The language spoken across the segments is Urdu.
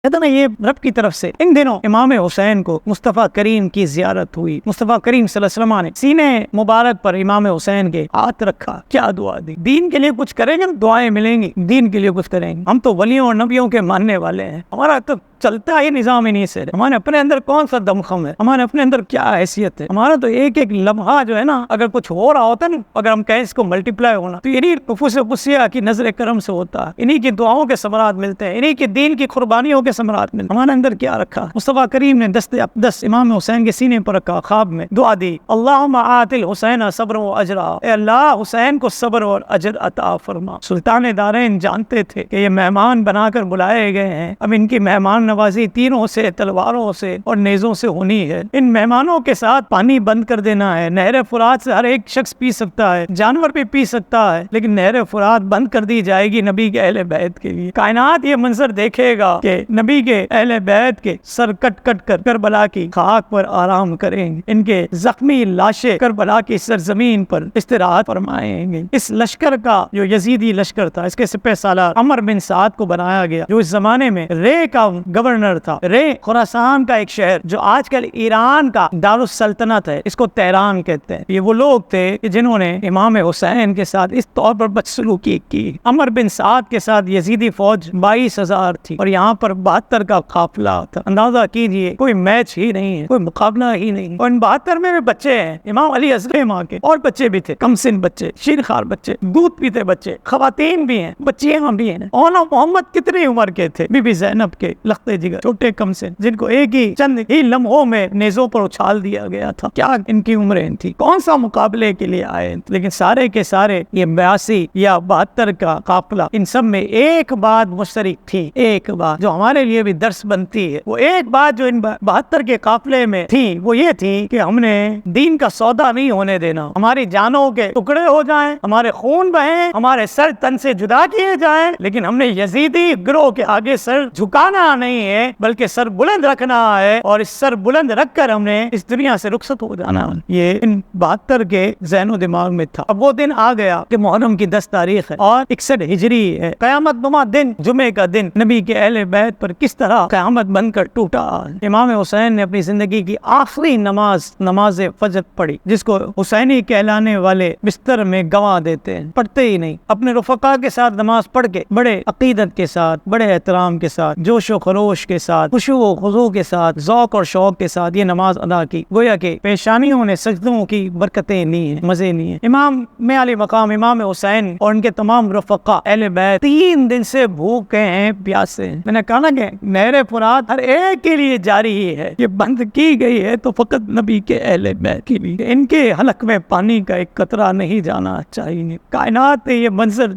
کہتے نا یہ رب کی طرف سے ان دنوں امام حسین کو مصطفیٰ کریم کی زیارت ہوئی. مصطفیٰ کریم صلی اللہ علیہ وسلم نے سینے مبارک پر امام حسین کے ہاتھ رکھا, کیا دعا دی. دین کے لیے کچھ کریں گے دعائیں ملیں گی, دین کے لیے کچھ کریں گے. ہم تو ولیوں اور نبیوں کے ماننے والے ہیں, ہمارا تو چلتا ہے نظام انہی سے. ہمارے اپنے اندر کون سا دمخم ہے, ہمارے اپنے اندر کیا حیثیت ہے. ہمارا تو ایک ایک لمحہ جو ہے نا, اگر کچھ ہو رہا ہوتا نا, اگر ہم کہیں اس کو ملٹیپلائی ہونا, تو انہی نفوس قدسیہ کی نظر کرم سے ہوتا ہے, انہی کی دعاؤں کے ثمرات ملتے ہیں, انہی کی دین کی قربانیوں کے ثمرات ملتے ہیں. ہمارے اندر کیا رکھا. مصطفیٰ کریم نے دست اقدس امام حسین کے سینے پر رکھا, خواب میں دعا دی, اللہم آت الحسین صبر و اجرا, اے اللہ حسین کو صبر اور اجر عطا فرما. سلطان دارین جانتے تھے کہ یہ مہمان بنا کر بلائے گئے ہیں, اب ان کی مہمان نوازی تینوں سے, تلواروں سے اور نیزوں سے ہونی ہے. ان مہمانوں کے ساتھ پانی بند کر دینا ہے. نہر فرات سے ہر ایک شخص پی سکتا ہے, جانور بھی پی سکتا ہے, لیکن نہر فرات بند کر دی جائے گی نبی کے اہل بیت کے لیے. کائنات یہ منظر دیکھے گا کہ نبی کے اہل بیت کے سر کٹ کٹ کر کربلا کی خاک پر آرام کریں گے, ان کے زخمی لاشیں کربلا کی سرزمین پر استراحت فرمائیں گے. اس لشکر کا جو یزیدی لشکر تھا, اس کے سپہ سالار عمر بن سعد کو بنایا گیا, جو اس زمانے میں رے کا گورنر تھا. رے خراسان کا ایک شہر جو آج کل ایران کا دارالسلطنت ہے, اس کو تہران کہتے ہیں. یہ وہ لوگ تھے کہ جنہوں نے امام حسین کے ساتھ اس طور پر بدسلوکی کی. عمر بن سعد کے ساتھ یزیدی فوج 22,000 تھی اور یہاں پر 72 کا قافلہ تھا. اندازہ کیجئے, کوئی میچ ہی نہیں ہے, کوئی مقابلہ ہی نہیں. اور ان 72 میں بھی بچے ہیں, امام علی اصغر ماں کے, اور بچے بھی تھے, کم سن بچے, شیرخوار بچے, دودھ پیتے بچے, خواتین بھی ہیں, بچیاں بھی ہیں. اونا محمد کتنی عمر کے تھے, بی بی زینب کے لختے جگر, چھوٹے کم سے, جن کو ایک ہی چند ہی لمحوں میں نیزوں پر اچھال دیا گیا تھا. کیا ان کی عمریں تھی, کون سا مقابلے کے لیے آئے. لیکن سارے کے سارے یہ 82 یا 72 کا قافلہ, ان سب میں ایک بات مشترک تھی, ایک بات جو ہمارے لیے بھی درس بنتی ہے. وہ ایک بات جو ان 72 کے قافلے میں تھی, وہ یہ تھی کہ ہم نے دین کا سودا نہیں ہونے دینا. ہماری جانوں کے ٹکڑے ہو جائیں, ہمارے خون بہیں, ہمارے سر تن سے جدا کیے جائیں, لیکن ہم نے یزیدی گروہ کے آگے سر جھکانا نہیں ہے, بلکہ سر بلند رکھنا ہے. اور اس سر بلند رکھ کر ہم نے اس دنیا سے رخصت ہو جانا. یہ ان 72 کے ذہن و دماغ میں تھا. اب وہ دن آ گیا کہ محرم کی 10 تاریخ ہے اور 61 ہجری ہے. قیامت نما دن, جمعے کا دن, نبی کے اہل بیت پر کس طرح قیامت بن کر ٹوٹا. امام حسین نے اپنی زندگی کی آخری نماز فجر پڑھی, جس کو حسینی کہلانے والے بستر میں گنوا دیتے ہیں, پڑھتے ہی نہیں. اپنے رفقا کے ساتھ نماز پڑھ کے بڑے عقیدت کے ساتھ, بڑے احترام کے ساتھ, جوش و خروش کے ساتھ, خشوع و خضوع کے ساتھ, ذوق اور شوق کے ساتھ یہ نماز ادا کی. گویا کہ پیشانیوں نے سجدوں کی برکتیں لی ہیں, مزے لی ہیں. امام میں علی مقام امام حسین اور ان کے تمام رفقا اہل بیت 3 دن سے بھوکے ہیں, پیاسے ہیں. میں نے کہا نا کہ نہر فرات ہر ایک کے لیے جاری ہی ہے, یہ بند کی گئی ہے تو فقط نبی کے اہل بیت کے لیے. ان کے حلق میں پانی کا ایک قطرہ نہیں جانا چاہیے. کائنات نے یہ منظر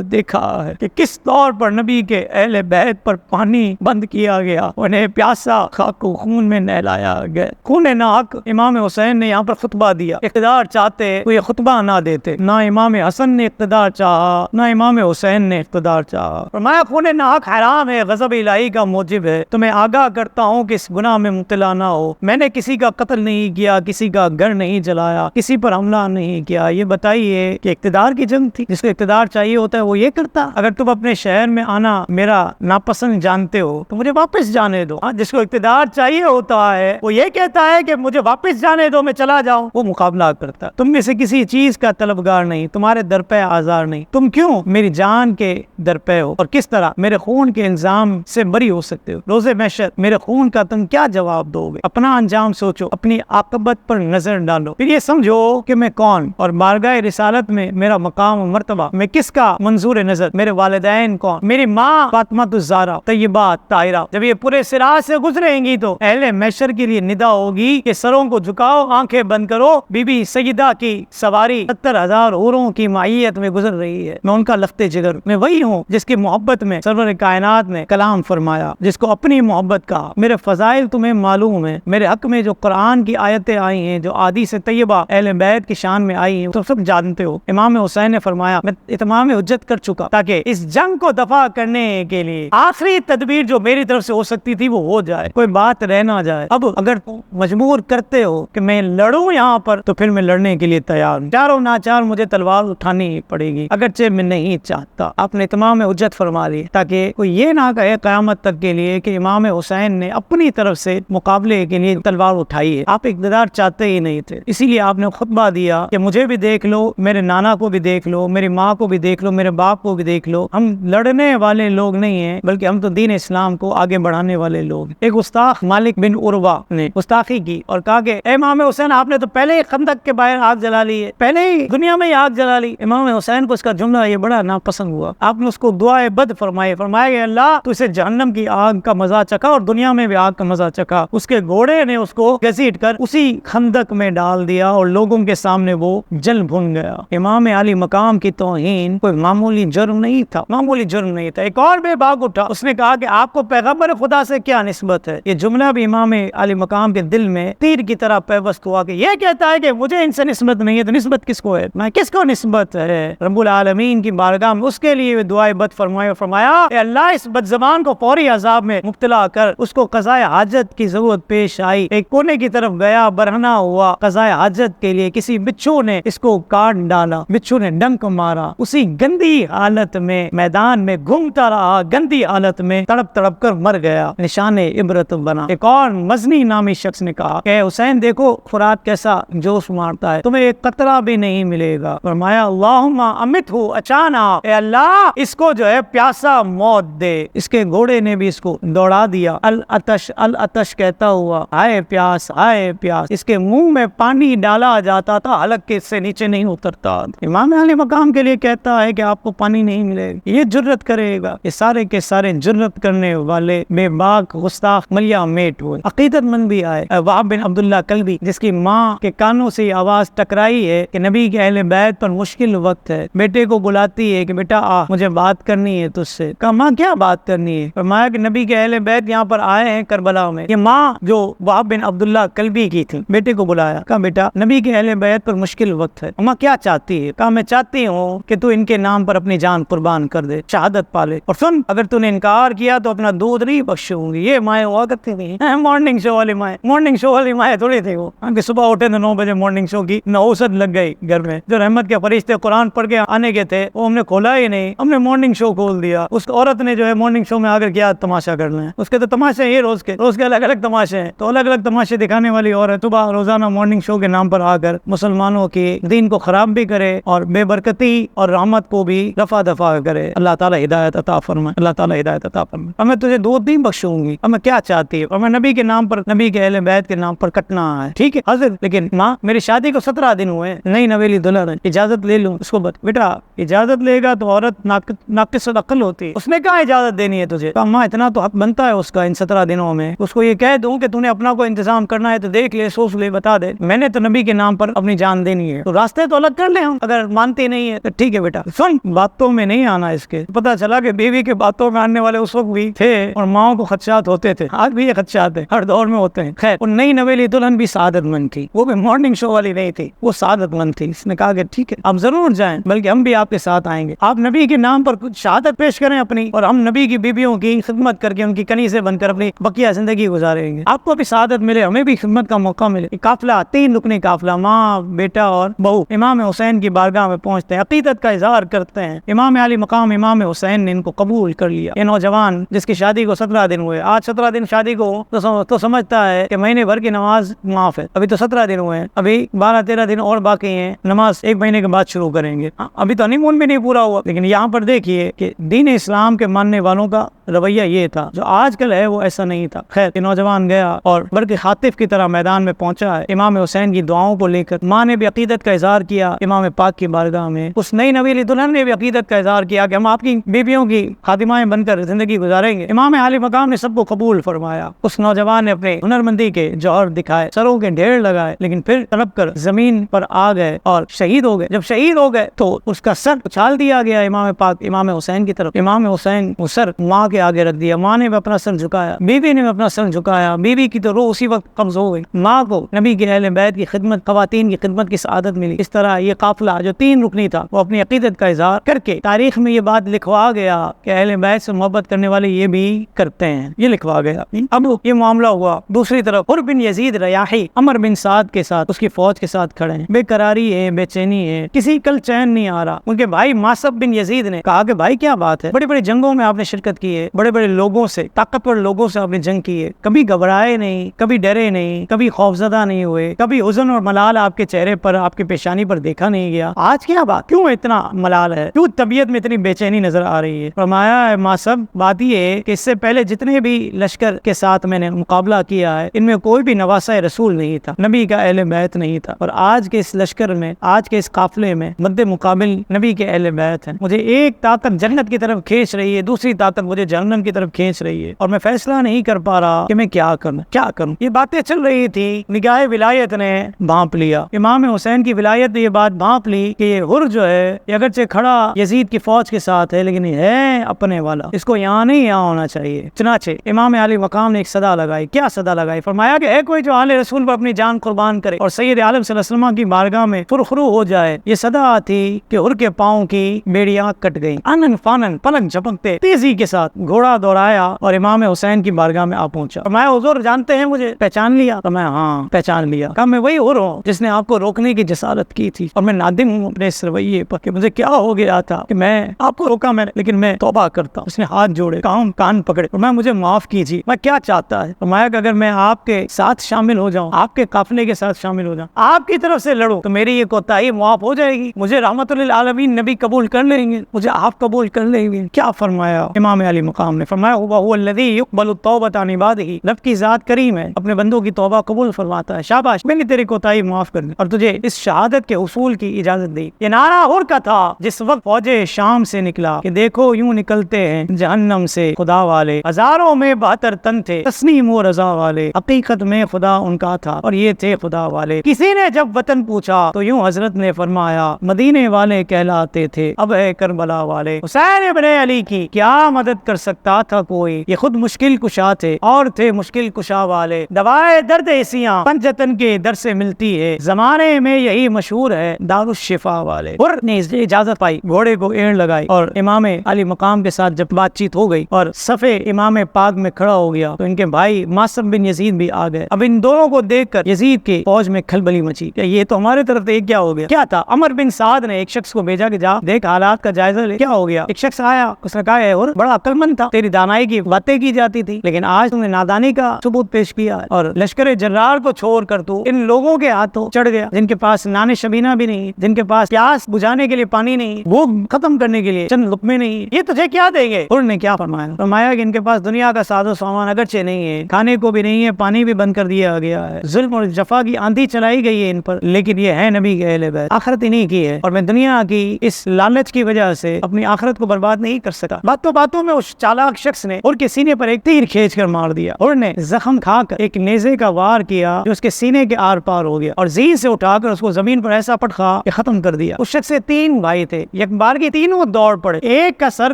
دیکھا ہے کہ کس طور پر نبی کے اہل بیت پر پانی بند کیا گیا, انہیں پیاسا خاک و خون میں نہلایا گیا. خون ناک امام حسین نے یہاں پر خطبہ دیا. اقتدار چاہتے تو یہ خطبہ نہ دیتے. نہ امام حسن نے اقتدار چاہا, نہ امام حسین نے اقتدار چاہا. فرمایا خون ناک حرام ہے, غضب الہی کا موجب ہے. تو میں آگاہ کرتا ہوں کہ اس گناہ میں مبتلا نہ ہو. میں نے کسی کا قتل نہیں کیا, کسی کا گھر نہیں جلایا, کسی پر حملہ نہیں کیا. یہ بتائیے کہ اقتدار کی جنگ تھی. جس کو اقتدار چاہیے ہوتا ہے وہ یہ کرتا. اگر تم اپنے شہر میں آنا میرا ناپسند جانتے ہو تو مجھے واپس جانے دو. جس کو اقتدار چاہیے ہوتا ہے وہ یہ کہتا ہے کہ مجھے واپس جانے دو, میں چلا جاؤں. وہ مقابلہ کرتا. تم میں سے کسی چیز کا طلبگار نہیں, تمہارے در پہ آزار نہیں. تم کیوں میری جان کے در پہ ہو, اور کس طرح میرے خون کے الزام سے بری ہو سکتے ہو. روز محشر میرے خون کا تم کیا جواب دو گے؟ اپنا انجام سوچو, اپنی عاقبت پر نظر ڈالو, پھر یہ سمجھو کہ میں کون اور بارگاہ رسالت میں میرا مقام و مرتبہ, میں کس کا منظور نظر, میرے والدین کون, میری ماں فاطمہ الزہرا طیبہ طاہرہ. جب یہ پورے صراط سے گزریں گی تو اہل محشر کے لیے ندا ہوگی کہ سروں کو جھکاؤ, آنکھیں بند کرو. بی بی سیدہ کی سواری 70,000 حوروں کی معیت میں گزر رہی ہے. میں ان کا لخت جگر, میں وہی ہوں جس کی محبت میں سرور کائنات نے کلام فرمایا, جس کو اپنی محبت کہا. میرے فضائل تمہیں معلوم ہے, میرے حق میں جو قرآن کی آیتیں آئی ہیں, جو احادیث طیبہ اہل بیت کی شان میں آئی ہیں, تو سب جانتے ہو. امام حسین نے فرمایا میں اتمام حجت کر چکا, تاکہ اس جنگ کو دفع کرنے کے لیے آخری تدبیر جو میری طرف سے ہو سکتی تھی وہ ہو جائے, کوئی بات رہ نہ جائے. اب اگر مجبور کرتے ہو کہ میں لڑوں یہاں پر تو پھر میں لڑنے کے لیے تیار ہوں, چاروں ناچار مجھے تلوار اٹھانی ہی پڑے گی اگرچہ میں نہیں چاہتا. آپ نے تمام حجت فرما لی تاکہ کوئی یہ نہ کہے قیامت تک کے لیے کہ امام حسین نے اپنی طرف سے مقابلے کے لیے تلوار اٹھائی ہے. آپ اقتدار چاہتے ہی نہیں تھے, اسی لیے آپ نے خطبہ دیا کہ مجھے بھی دیکھ لو, میرے نانا کو بھی دیکھ لو, میری ماں کو بھی دیکھ لو, میرے باپ کو بھی دیکھ لو. ہم لڑنے والے لوگ نہیں ہیں بلکہ ہم تو دین اسلام کو آگے بڑھانے والے لوگ. ایک گستاخ مالک بن عروہ نے گستاخی کی اور کہا کہ اے امام حسین, آپ نے تو پہلے ہی خندق کے باہر آگ جلا لی ہے, پہلے ہی دنیا میں آگ جلا لی. امام حسین کو اس کا جملہ یہ بڑا ناپسند ہوا. آپ نے اس کو دعائے بد فرمائے, فرمایا کہ اللہ تو اسے جہنم کی آگ کا مزہ چکھا اور دنیا میں بھی آگ کا مزہ چکھا. اس کے گھوڑے نے اس کو گھسیٹ کر اسی خندق میں ڈال دیا اور لوگوں کے سامنے وہ جل بھن گیا. امام علی مقام کی توہین کوئی معمولی جرم نہیں تھا, معمولی جرم نہیں تھا. ایک اور بے باک اٹھا, اس نے کہا کہ آپ کو پیغمبر خدا سے کیا نسبت ہے. یہ جملہ بھی امام علی مقام کے دل میں تیر کی طرح پیوست ہوا کہ یہ کہتا ہے کہ مجھے ان سے نسبت نہیں ہے, تو نسبت کس کو ہے, میں کس کو نسبت ہے. رب العالمین کی بارگاہ میں اس کے لیے دعائے بد فرمائے, فرمایا اے اللہ اس بد زبان کو فوری عذاب میں مبتلا کر. اس کو قضائے حاجت کی ضرورت پیش آئی, ایک کونے کی طرف گیا, برہنہ ہوا, قضائے حاجت کے لیے کسی بچھو نے اس کو کاٹ ڈالا, بچھو نے ڈنک مارا, اسی گندی حالت میں میدان میں گھومتا رہا, گندی حالت میں تڑپ تڑپ کر مر گیا, نشان عبرت بنا. ایک اور مزنی نامی شخص نے کہا کہ حسین دیکھو فرات کیسا جوش مارتا ہے, تمہیں ایک قطرہ بھی نہیں ملے گا. فرمایا اللہم امتہ اچانا, اے اللہ اس کو جو ہے پیاسا موت دے. اس کے گھوڑے نے بھی اس کو دوڑا دیا. العطش العطش کہتا ہوا, ہائے پیاس ہائے پیاس. اس کے منہ میں پانی ڈالا جاتا تھا, حلق کے سے نیچے نہیں اترتا. امام علی مقام کے لیے کہتا ہے کہ آپ کو پانی نہیں ملے گا, یہ جرت کرے گا. یہ سارے کے سارے جرت کرنے والے بے باک گستاخ ملیا میٹ ہوئے. عقیدت مند بھی آئے, وہب بن عبداللہ کلبی جس کی ماں کے کانوں سے آواز ٹکرائی ہے کہ نبی کے اہل بیت پر مشکل وقت ہے, بیٹے کو بلاتی ہے کہ بیٹا آ مجھے بات کرنی ہے تجھ سے. کہا ماں کیا بات کرنی ہے. فرمایا کہ نبی کے اہل بیت یہاں پر آئے ہیں کربلا میں. یہ ماں جو وہب بن عبداللہ کلبی کی تھی, بیٹے کو بلایا, کہا بیٹا نبی کے اہل بیت پر مشکل وقت ہے. ماں کیا چاہتی ہے. کہا میں چاہتی ہوں کہ تو ان کے نام پر اپنی جان قربان کر دے, شہادت پالے, اور سن اگر تو نے انکار کیا تو اپنا دودھ نہیں بخشوں گی. یہ مائیں ہوا کرتی تھی مارننگ شو والی مائیں, مارننگ شو والی مائیں تھوڑی تھی وہ کہ صبح اٹھے تو 9 بجے مارننگ شو کی نوسط لگ گئی گھر میں. جو رحمت کے فرشتے قرآن پڑھ کے آنے کے تھے وہ ہم نے کھولا ہی نہیں, ہم نے مارننگ شو کھول دیا. اس عورت نے جو ہے مارننگ شو میں آ کر کیا تماشا کر لیں. اس کے تو تماشے یہ روز کے الگ الگ تماشے ہیں, تو الگ الگ تماشے دکھانے والی عورت صبح روزانہ مارننگ شو کے نام پر آ کر مسلمانوں کے دین کو خراب بھی کرے اور بے برکتی اور رحمت کو بھی رفع دفع کرے. اللہ تعالی ہدایت عطا فرمائے, اللہ تعالی ہدایت عطا فرمائے. اب میں تجھے دودھ نہیں بخشوں گی. اب میں کیا چاہتی ہے, اور میں نبی کے نام پر, نبی کے اہل بیت کے نام پر کٹنا ہے, ٹھیک ہے حضرت, لیکن ماں میری شادی کو 17 دن ہوئے, نئی نویلی دلہن ہے, اجازت لے لوں. اس کو بیٹا اجازت لے گا تو عورت ناقص عقل ہوتی. اس نے کہا اجازت دینی ہے تجھے. ماں اتنا تو حق بنتا ہے اس کا ان 17 دنوں میں, اس کو یہ کہہ دوں کہ تو نے اپنا کوئی انتظام کرنا ہے تو دیکھ لے, سوچ لے, بتا دے, میں نے تو نبی کے نام پر اپنی جان دینی ہے, تو راستے تو الگ کر لیں ہم. اگر مانتی نہیں ہے تو ٹھیک ہے بیٹا, سن باتوں میں نہیں آنا. اس کے پتا چلا کہ بیوی کے باتوں میں آنے والے اس وقت بھی تھے اور ماؤں کو خدشات ہوتے تھے, آج بھی یہ خدشات ہیں, ہر دور میں ہوتے ہیں. خیر اور نئی نویلی دلہن بھی سعادت مند تھی, وہ بھی مارننگ شو والی نہیں تھی, وہ سعادت مند تھی. اس نے کہا کہ ٹھیک ہے آپ ضرور جائیں, بلکہ ہم بھی آپ کے ساتھ آئیں گے. آپ نبی کے نام پر کچھ شہادت پیش کریں اپنی, اور ہم نبی کی بیویوں کی خدمت کر کے ان کی کنیزیں بن کر اپنی بقیہ زندگی گزاریں گے. آپ کو بھی سعادت ملے, ہمیں بھی خدمت کا موقع ملے. قافلہ 3 رکنے قافلہ, ماں بیٹا اور بہو, امام حسین کی بارگاہ میں پہنچتے ہیں, عقیدت کا اظہار کرتے ہیں. امام علی مقام امام حسین نے ان کو قبول کر لیا. یہ نوجوان جس کی شادی کو 17 دن ہوئے, آج 17 دن شادی کو تو سمجھتا ہے کہ مہینے بھر کی نماز معاف ہے, ابھی تو 17 دن ہوئے ہیں, ابھی 12-13 دن اور باقی ہیں, نماز 1 مہینے کے بعد شروع کریں گے. ابھی تو ہنی مون بھی نہیں پورا ہوا. لیکن یہاں پر دیکھیے کہ دین اسلام کے ماننے والوں کا رویہ یہ تھا, جو آج کل ہے وہ ایسا نہیں تھا. خیر یہ نوجوان گیا اور بلکہ خاطف کی طرح میدان میں پہنچا ہے امام حسین کی دعاؤں کو لے کر. ماں نے بھی عقیدت کا اظہار کیا امام پاک کی بارگاہ میں, اس نئی نویلی دلہن نے بھی عقیدت کا اظہار کیا کہ ہم آپ کی بیویوں کی خادمائیں بن کر زندگی گزاریں گے. امام علی مقام نے سب کو قبول فرمایا. اس نوجوان نے اپنے ہنرمندی کے جوہر دکھائے, سروں کے ڈھیر لگائے, لیکن پھر تڑپ کر زمین پر آ گئے اور شہید ہو گئے. جب شہید ہو گئے تو اس کا سر اچھال دیا گیا امام پاک امام حسین کی طرف. امام حسین وہ سر ماں کے آگے رکھ دیا. ماں نے بھی اپنا سر جھکایا, بیوی نے بھی اپنا سر جھکایا. بیوی کی تو روح اسی وقت قبض ہو گئی. ماں کو نبی کے اہل بیت کی خدمت, خواتین کی خدمت کی سعادت ملی. اس طرح یہ قافلہ جو 3 رکنی تھا وہ اپنی عقیدت کا اظہار کر کے تاریخ میں یہ بات لکھوا گیا کہ اہل بیت سے محبت کرنے والے یہ بھی کرتے ہیں, یہ لکھوا گیا. اب یہ معاملہ ہوا. دوسری طرف حر بن یزید ریاحی عمر بن سعد کے ساتھ, اس کی فوج کے ساتھ کھڑے ہیں. بے قراری ہے, بے چینی ہے, کسی کل چین نہیں آ رہا. ان کے بھائی ماسب بن یزید نے کہا کہ بھائی کیا بات ہے, بڑے بڑے جنگوں میں آپ نے شرکت کی ہے, بڑے بڑے لوگوں سے, طاقتور لوگوں سے آپ نے جنگ کی ہے, کبھی گھبرائے نہیں, کبھی ڈرے نہیں, کبھی خوفزدہ نہیں ہوئے, کبھی حزن اور ملال آپ کے چہرے پر, آپ کی پیشانی پر دیکھا نہیں گیا. آج کیا بات, کیوں اتنا ملال ہے, کیوں طبیعت میں اتنی بے چینی نظر آ رہی ہے؟ فرمایا ماسب, بات یہ ہے کہ اس سے پہلے جتنے بھی لشکر کے ساتھ میں نے مقابلہ کیا ہے ان میں کوئی بھی نواسہ رسول نہیں تھا, نبی کا اہل بیت نہیں تھا, اور آج کے اس لشکر میں, آج کے اس قافلے میں مد مقابل نبی کے اہل بیت ہیں. مجھے ایک طاقت جنت کی طرف کھینچ رہی ہے, دوسری طاقت مجھے جہنم کی طرف کھینچ رہی ہے, اور میں فیصلہ نہیں کر پا رہا کہ میں کیا کروں. یہ باتیں چل رہی تھی, نگاہ ولایت نے بھانپ لیا, امام حسین کی ولایت نے یہ بات بھانپ لی کہ یہ حر جو ہے یہ اگرچہ کھڑا یزید کی فوج کے ساتھ ہے لیکن یہ ہے اپنے والا, اس کو یہاں نہیں یہاں ہونا چاہیے. چنانچہ امام علی مقام نے ایک صدا لگائی. کیا صدا لگائی؟ فرمایا کہ ہے کوئی جو آل رسول پر اپنی جان قربان کرے اور سید عالم صلی اللہ علیہ وسلم کی بارگاہ میں فرخرو ہو جائے. یہ صدا تھی کہ حر کے پاؤں کی بیڑیاں کٹ گئیں. انن فانن پلک جھپکتے تیزی کے ساتھ گھوڑا دوڑایا اور امام حسین کی بارگاہ میں آ پہنچا. فرمایا حضور جانتے ہیں مجھے, پہچان لیا؟ فرمایا ہاں پہچان لیا. کہا میں وہی حر ہوں جس نے آپ کو روکنے کی جسارت کی تھی, اور میں نادم ہوں اپنے اس رویے پر کہ مجھے کیا ہو گیا تھا کہ میں آپ کو روکا میں نے, لیکن میں توبہ کرتا ہوں. اس نے ہاتھ جوڑے, کان پکڑے, اور میں مجھے معاف کیجیے, میں کیا چاہتا ہے؟ فرمایا کہ اگر میں آپ کے ساتھ شامل ہو جاؤں, آپ کے قافلے کے ساتھ شامل ہو جاؤں, آپ کی طرف سے لڑوں تو میری یہ کوتاہی معاف ہو جائے گی, مجھے رحمت للعالمین نبی قبول کر لیں گے, مجھے آپ قبول کر لیں گے. کیا فرمایا امام علی مقام نے؟ فرمایا هو الذی یقبل التوبۃ عن عبادہ, رب کی ذات کریم ہے, اپنے بندوں کی توبہ قبول فرماتا ہے. شاباش, میں نے تیری کوتاہی معاف کر دی اور تجھے اس شہادت کے حصول کی اجازت دی. یہ نعرہ حر کا تھا جس وقت فوج شام سے نکلا کہ دیکھو یوں نکلتے ہیں جہنم سے خدا والے, ہزاروں میں 72 تن تھے, تسنیم و رضا والے, حقیقت میں خدا ان کا تھا اور یہ تھے خدا والے. کسی نے جب وطن پوچھا تو یوں حضرت نے فرمایا مدینے والے کہلاتے تھے, اب ہے کربلا والے. حسین ابن علی کی کیا مدد کر سکتا تھا کوئی, یہ خود مشکل کشا تھے اور تھے مشکل کشا والے. دوائے درد ایسیاں پنجتن کے در سے ملتی ہے, زمانے میں یہی مشہور ہے دارالشفا والے. حر نے اجازت پائی, گھوڑے کو اینڑ لگائی, اور امام علی مقام کے ساتھ جب بات چیت ہو گئی اور صفے امام پاک میں کھڑا ہو گیا تو ان کے بھائی ماسب بن یزید بھی آ گئے. اب ان دونوں کو دیکھ کر یزید کی فوج میں کھلبلی مچی کہ یہ تو ہمارے طرف سے کیا ہو گیا. کیا تھا؟ عمر بن سعد نے ایک شخص کو بھیجا کہ جا دیکھ حالات کا جائزہ لے, کیا ہو گیا. ایک شخص آیا, اس نے کہا ہے حر بڑا عقل مند تھا, تیری دانائی کی باتیں کی جاتی تھی, لیکن آج تم نے نادانی کا ثبوت پیش کیا اور لشکر جرار کو چھوڑ کر تو ان لوگوں کے ہاتھوں چڑھ گیا جن کے پاس نان شبینہ بھی نہیں, جن کے پاس پیاس بجھانے کے لیے پانی نہیں, وہ ختم کرنے کے لیے چند لقمے نہیں, یہ تجھے کیا دیں گے؟ حر نے کیا فرمایا؟ فرمایا کہ ان کے پاس دنیا کا ساز و سامان اگرچہ نہیں ہے, کھانے کو بھی نہیں ہے, پانی بھی بند کر دیا گیا ہے, ظلم اور جفا کی آندھی چلائی گئی ہے ان پر, لیکن یہ ہے نبی کے اہل بیت, آخرت انہیں کی ہے, اور میں دنیا کی اس لالچ کی وجہ سے اپنی آخرت کو برباد نہیں کر سکا. باتوں میں اس چالاک شخص نے حر کے سینے پر ایک تیر کھینچ کر مار دیا. حر نے زخم کھا کر ایک نیزے کا وار کیا جو اس کے سینے کے آر پار ہو گیا, اور زین سے اٹھا کر اس کو زمین پر ایسا پٹخا کہ ختم کر دیا. اس شخص سے 3 بھائی تھے, یک بار کی تینوں دوڑ پڑے, ایک کا سر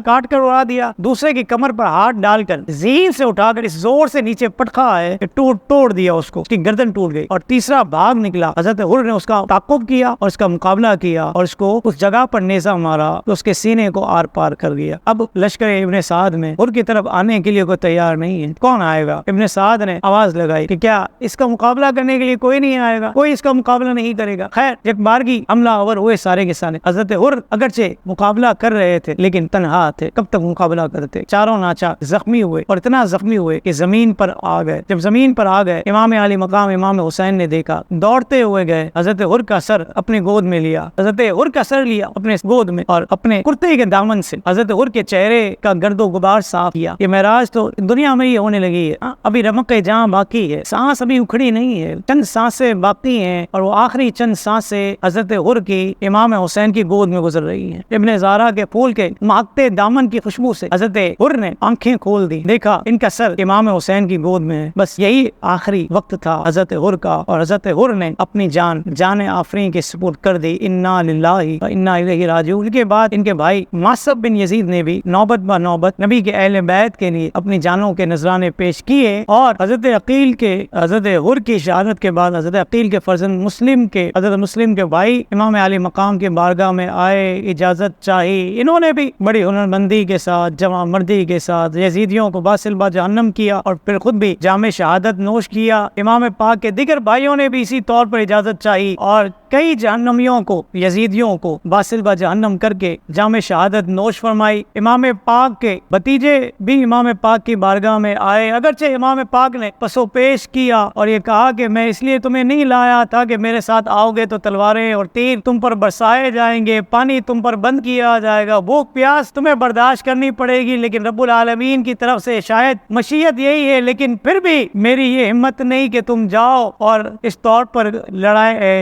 کاٹ کر اڑا دیا, دوسرے کی کمر پر ہاتھ ڈال کر زین سے اٹھا کر اس زور سے نیچے پٹخا ہے کہ توڑ دیا اس کو, اس کی گردن ٹوٹ گئی, اور تیسرا بھاگ نکلا. حضرت حر نے اس کا تعقب کیا اور اس کا مقابلہ کیا اور اس کو اس جگہ پر نیزہ مارا تو اس کے سینے کو آر پار کر گیا. اب لشکر ابن سعد میں حر کی طرف آنے کے لیے کوئی تیار نہیں ہے, کون آئے گا؟ ابن سعد نے آواز لگائی کہ کیا اس کا مقابلہ کرنے کے لیے کوئی نہیں آئے گا, کوئی اس کا مقابلہ نہیں کرے گا. خیر ایک بارگی حملہ آور ہوئے سارے کے سارے. حضرت حر اگرچہ مقابلہ کر رہے تھے لیکن تنہا تھے, کب تک مقابلہ کرتے؟ چاروں ناچا زخمی ہوئے, اور اتنا زخمی ہوئے کہ زمین پر آ گئے. جب زمین پر آ گئے امام علی مقام امام حسین نے دیکھا, دوڑتے ہوئے گئے, حضرت حر کا سر اپنے گود میں لیا, حضرت حر کا سر لیا اپنے گود میں اور اپنے کرتے کے دامن سے حضرت حر کے چہرے کا گرد و غبار صاف کیا. یہ معراج تو دنیا میں ہی ہونے لگی ہے, ابھی رمق جہاں باقی ہے, سانس ابھی اکھڑی نہیں ہے, چند سانسیں باقی ہیں, اور وہ آخری چند سانسیں حضرت حر کی امام حسین کی گود میں گزر رہی ہیں. ابن زہرا کے پھول کے مہکتے دامن کی خوشبو سے حضرت حر نے آنکھیں کھول دی, دیکھا ان کا سر امام حسین کی گود میں ہے. بس یہی آخری وقت تھا حضرت حر کا, اور حضرت حر نے اپنی جان آفرین کے سپرد کر دی. انا للہ و انا الیہ راجعون. کے بعد ان کے بھائی ماسب بن یزید نے بھی نوبت با نوبت نبی کے اہل بیت کے لیے اپنی جانوں کے نذرانے پیش کیے، اور حضرت حر کی شہادت کے بعد حضرت عقیل کے فرزند حضرت مسلم کے بھائی امام علی مقام کے بارگاہ میں آئے، اجازت چاہی۔ انہوں نے بھی بڑی ہنرمندی کے ساتھ، جمع مردی کے ساتھ یزیدیوں کو باصل با جہنم کیا، اور پھر خود بھی جام شہادت نوش کیا۔ امام پاک کے دیگر بھائیوں نے بھی اسی طور پر اجازت چاہی، اور کئی جہنمیوں کو، یزیدیوں کو باصل با جہنم کر کے جام شہادت نوش فرمائی۔ امام پاک کے بھتیجے بھی امام پاک کی بارگاہ میں آئے، اگرچہ امام پاک نے پسو پیش کیا اور یہ کہا کہ میں اس لیے تمہیں نہیں لایا تھا کہ میرے ساتھ آؤ گے تو تلواریں اور تیر تم پر برسائے جائیں گے، پانی تم پر بند کیا جائے گا، بھوک پیاس تمہیں برداشت کرنی پڑے گی، لیکن رب العالمین کی طرف سے شاید مشیت یہی ہے، لیکن پھر بھی میری یہ ہمت نہیں کہ تم جاؤ اور اس طور پر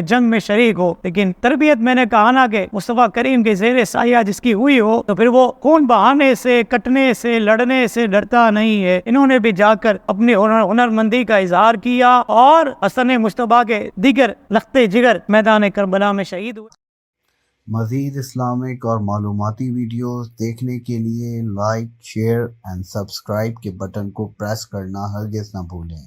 جنگ میں شریک ہو۔ لیکن تربیت میں نے کہا نا کہ مصطفیٰ کریم کے زیر سایہ جس کی ہوئی ہو تو پھر وہ خون بہانے سے، کٹنے سے، لڑنے سے ڈرتا نہیں ہے۔ انہوں نے بھی جا کر اپنی ہنرمندی کا اظہار کیا، اور حسن مصطفیٰ کے دیگر لخت جگر میدان کربلا میں شہید ہوئے۔ مزید اسلامک اور معلوماتی ویڈیوز دیکھنے کے لیے لائک، شیئر اینڈ سبسکرائب کے بٹن کو پریس کرنا ہرگز نہ بھولیں۔